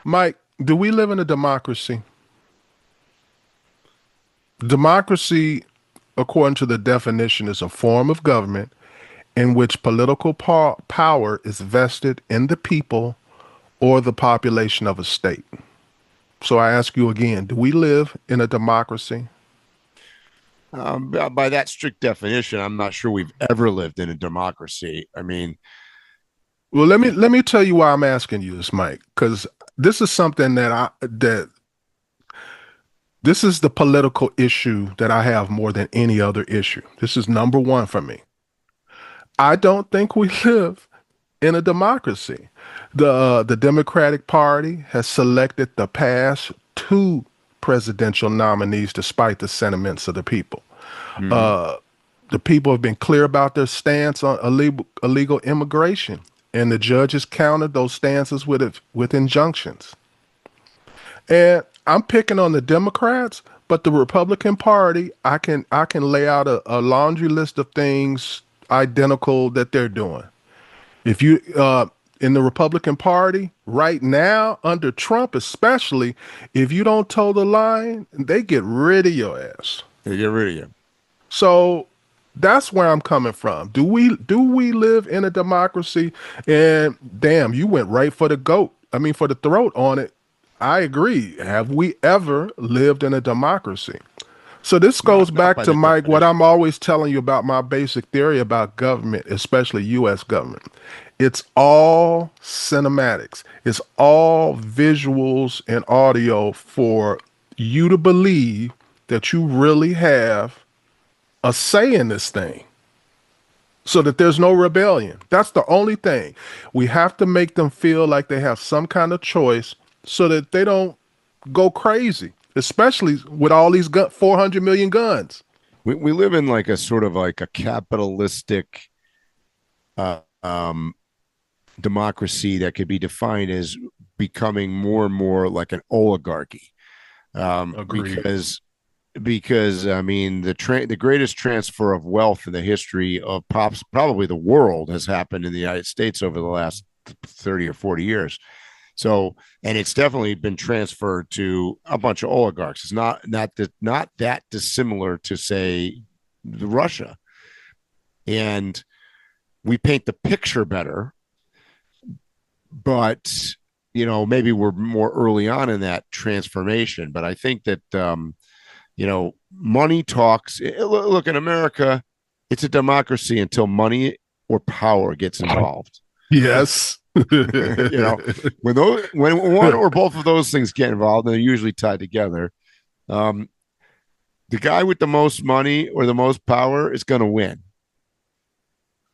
Mike, do we live in a democracy? Democracy, according to the definition, is a form of government in which political power is vested in the people or the population of a state. So I ask you again, do we live in a democracy? By that strict definition, I'm not sure we've ever lived in a democracy. I mean, Well, let me tell you why I'm asking you this, Mike, because this is something that this is the political issue that I have more than any other issue. This is number one for me. I don't think we live in a democracy. The Democratic Party has selected the past two presidential nominees despite the sentiments of the people. mhm. Uh, the people have been clear about their stance on illegal immigration, and the judges countered those stances with injunctions. And I'm picking on the Democrats, but the Republican Party, I can lay out a laundry list of things identical that they're doing. If you in the Republican Party right now under Trump especially, if you don't toe the line, they get rid of your ass. They get rid of you. So that's where I'm coming from. Do we live in a democracy? And damn, you went right for the goat. I mean for the throat on it. I agree. Have we ever lived in a democracy? So this goes Not back by to the Mike, what definition. I'm always telling you about my basic theory about government, especially US government. It's all cinematics. It's all visuals and audio for you to believe that you really have a say in this thing so that there's no rebellion. That's the only thing. We have to make them feel like they have some kind of choice so that they don't go crazy, especially with all these 400 million guns. We live in like a sort of like a capitalistic uh, um, democracy that could be defined as becoming more and more like an oligarchy. Um, Agreed. because because I mean the greatest transfer of wealth in the history of probably the world has happened in the United States over the last 30 or 40 years. So, and it's definitely been transferred to a bunch of oligarchs. It's not that dissimilar to say Russia, and we paint the picture better, but maybe we're more early on in that transformation. But I think that money talks. Look, in America, it's a democracy until money or power gets involved. Yes. you know, when one or both of those things get involved, and they're usually tied together. Um, the guy with the most money or the most power is going to win.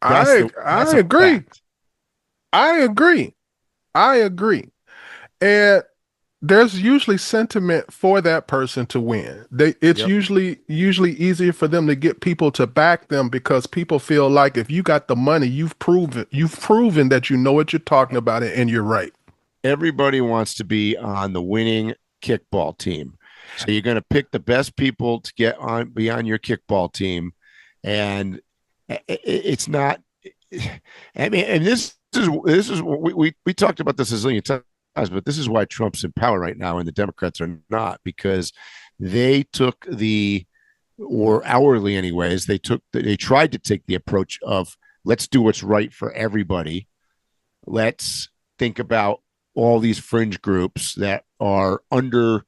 That's I a agree. fact. I agree. I agree. And there's usually sentiment for that person to win. It's Yep. usually easier for them to get people to back them because people feel like if you got the money, you've proven that you know what you're talking about and you're right. Everybody wants to be on the winning kickball team. So you're going to pick the best people to be on your kickball team, and it's not. I mean, and this is we talked about this a zillion times, but this is why Trump's in power right now and the Democrats are not, because they took or hourly anyways, they tried to take the approach of let's do what's right for everybody. Let's think about all these fringe groups that are undervoiced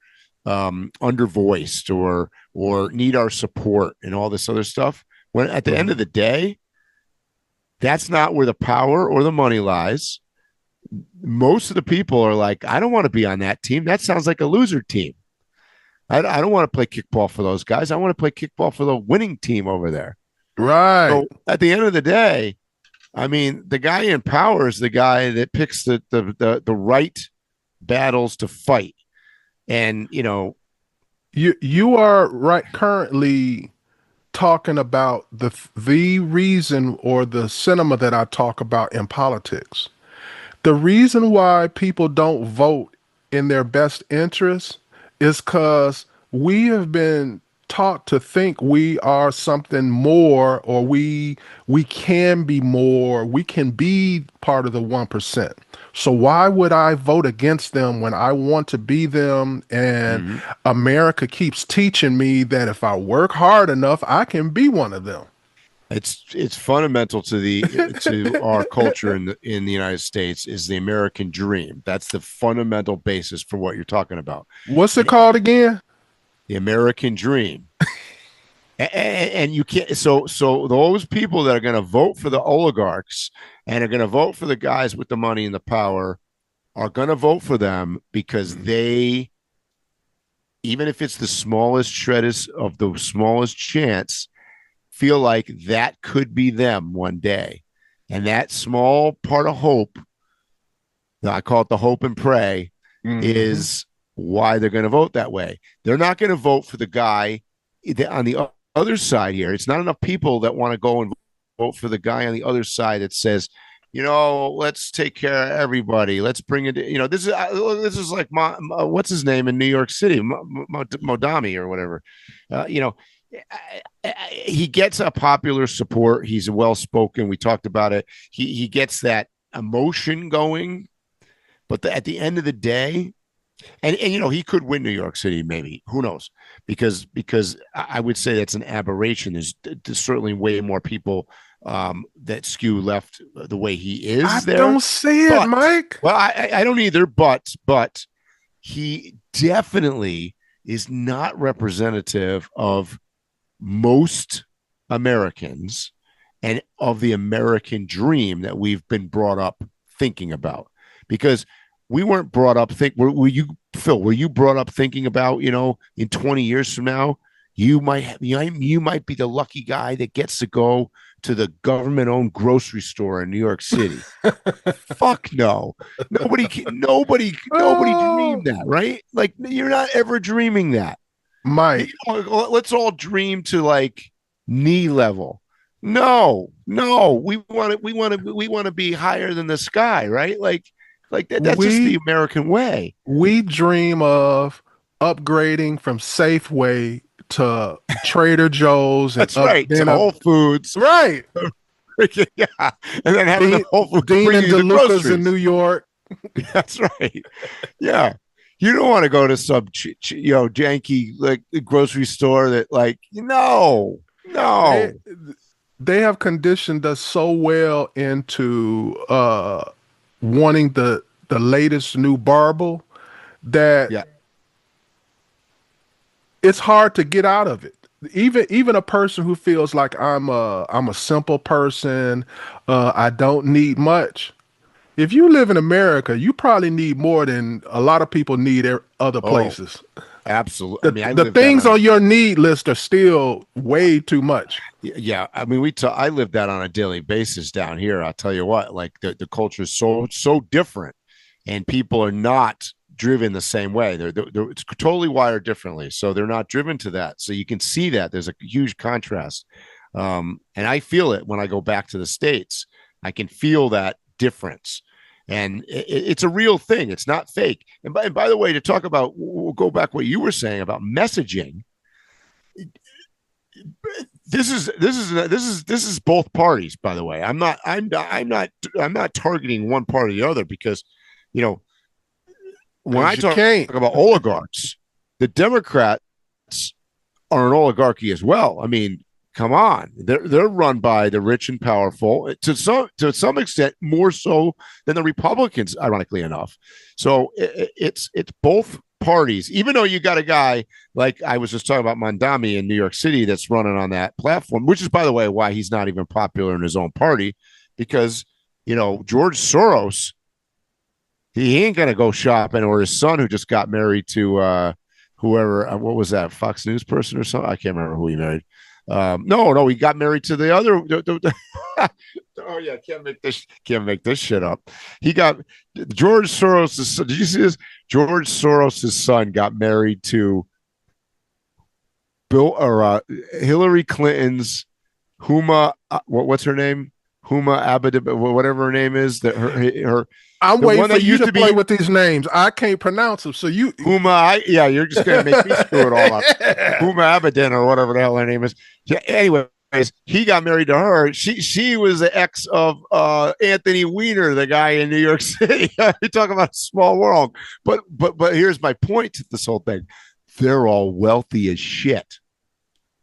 or need our support and all this other stuff. When at the end Mhm. of the day, that's not where the power or the money lies. Most of the people are like, I don't want to be on that team. That sounds like a loser team. I don't want to play kickball for those guys. I want to play kickball for the winning team over there. Right. So at the end of the day, I mean, the guy in power is the guy that picks the right battles to fight. And You are right currently talking about the reason or the cinema that I talk about in politics. The reason why people don't vote in their best interest is because we have been taught to think we are something more or we can be more, we can be part of the 1%. So why would I vote against them when I want to be them? And Mm-hmm. America keeps teaching me that if I work hard enough, I can be one of them. It's fundamental to our culture in the United States is the American dream. That's the fundamental basis for what you're talking about. What's it And called again? the American dream. And you can't so those people that are going to vote for the oligarchs and are going to vote for the guys with the money and the power are going to vote for them because they, even if it's the smallest shred of the smallest chance, feel like that could be them one day. And that small part of hope, I call it the hope and pray, Mm-hmm. is why they're going to vote that way. They're not going to vote for the guy on the other side here. It's not enough people that want to go and vote for the guy on the other side that says, let's take care of everybody. Let's bring it. This is like what's his name in New York City, Modami or whatever. He gets a popular support. He's well spoken. We talked about it. He gets that emotion going, but at the end of the day, and he could win New York City, maybe, who knows, because I would say that's an aberration. There's certainly way more people that skew left the way he I is there, don't see it, but Mike. well, I don't either, but he definitely is not representative of most Americans and of the American dream that we've been brought up thinking about. Because we weren't brought up were you, Phil, were you brought up thinking about, in 20 years from now, you might be the lucky guy that gets to go to the government-owned grocery store in New York City. Fuck no. Nobody Oh, dreamed that, right? Like, you're not ever dreaming that. Mike, Let's all dream to like knee level. No, we want to be higher than the sky, right? Like that's just the we American way. we dream of upgrading from Safeway to Trader Joe's and That's up right. To then up Whole Foods. right. Yeah. And then having the Dean, Whole Foods Dean bring and you the DeLuca's in groceries. New York. That's right. Yeah. You don't want to go to some janky like grocery store that like They no. they have conditioned us so well into wanting the latest new barbel that Yeah. it's hard to get out of it. Even a person who feels like I'm a simple person, I don't need much. If you live in America, you probably need more than a lot of people need other Oh, places. absolutely. I The mean, I the lived that things on. on your need list are still way too much. Yeah, I mean, I live that on a daily basis down here. I'll tell you what, like the culture is so different, and people are not driven the same way. They're it's totally wired differently, so they're not driven to that. So you can see that there's a huge contrast, and I feel it when I go back to the States. I can feel that difference, and it's a real thing. It's not fake. And by the way, to talk about, we'll go back what you were saying about messaging. This is both parties, by the way. I'm not targeting one party or the other, because you know when I Because you talk can't. about oligarchs, the Democrats are an oligarchy as well. I mean, come on, they're run by the rich and powerful, to some extent more so than the Republicans, ironically enough. So it's both parties. Even though you got a guy like I was just talking about, Mondami in New York City, that's running on that platform, which is, by the way, why he's not even popular in his own party, because George Soros, he ain't gonna go shopping, or his son, who just got married to whoever, what was that, Fox News person or something? I can't remember who he married. No, he got married to the other. Oh yeah, can't make this shit up. He got George Soros. Did you see this? George Soros' son got married to Bill or Hillary Clinton's Huma. What's her name? Huma Abed, whatever her name is. That her I'm the waiting one for that you used to to play be with these names. I can't pronounce them. So you Huma. Yeah, you're just gonna make me screw it all up. Huma Abedin or whatever the hell her name is. Yeah, anyway, he got married to her. She was the ex of Anthony Weiner, the guy in New York City. You talk about a small world. But here's my point to this whole thing. They're all wealthy as shit.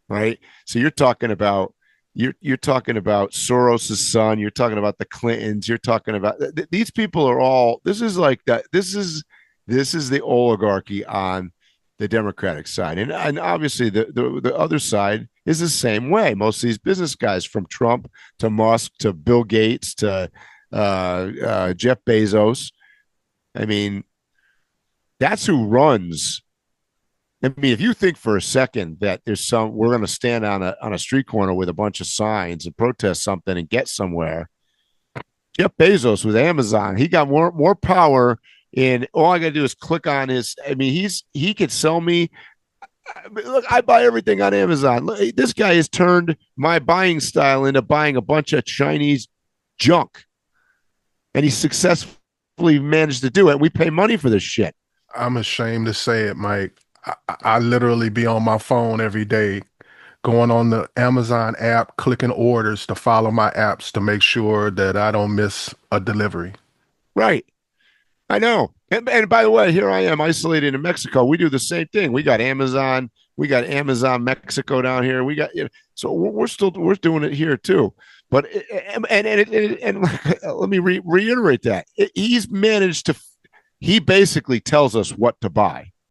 Right? So you're talking about Soros's son, you're talking about the Clintons, you're talking about these people are all this is like that. This is the oligarchy on the Democratic side. And obviously the other side is the same way. Most of these business guys from Trump to Musk to Bill Gates to Jeff Bezos. I mean, that's who runs. I mean, if you think for a second that we're going to stand on a street corner with a bunch of signs and protest something and get somewhere. Jeff Bezos with Amazon, he got more power in. All I got to do is click on his. I mean, he could sell me. Look, I buy everything on Amazon. Look, this guy has turned my buying style into buying a bunch of Chinese junk, and he successfully managed to do it. We pay money for this shit. I'm ashamed to say it, Mike. I literally be on my phone every day, going on the Amazon app, clicking orders to follow my apps to make sure that I don't miss a delivery. Right. I know. And by the way, here I am isolated in Mexico. We do the same thing. We got Amazon. We got Amazon Mexico down here. We got so we're doing it here too. But and let me reiterate that he's managed to. He basically tells us what to buy.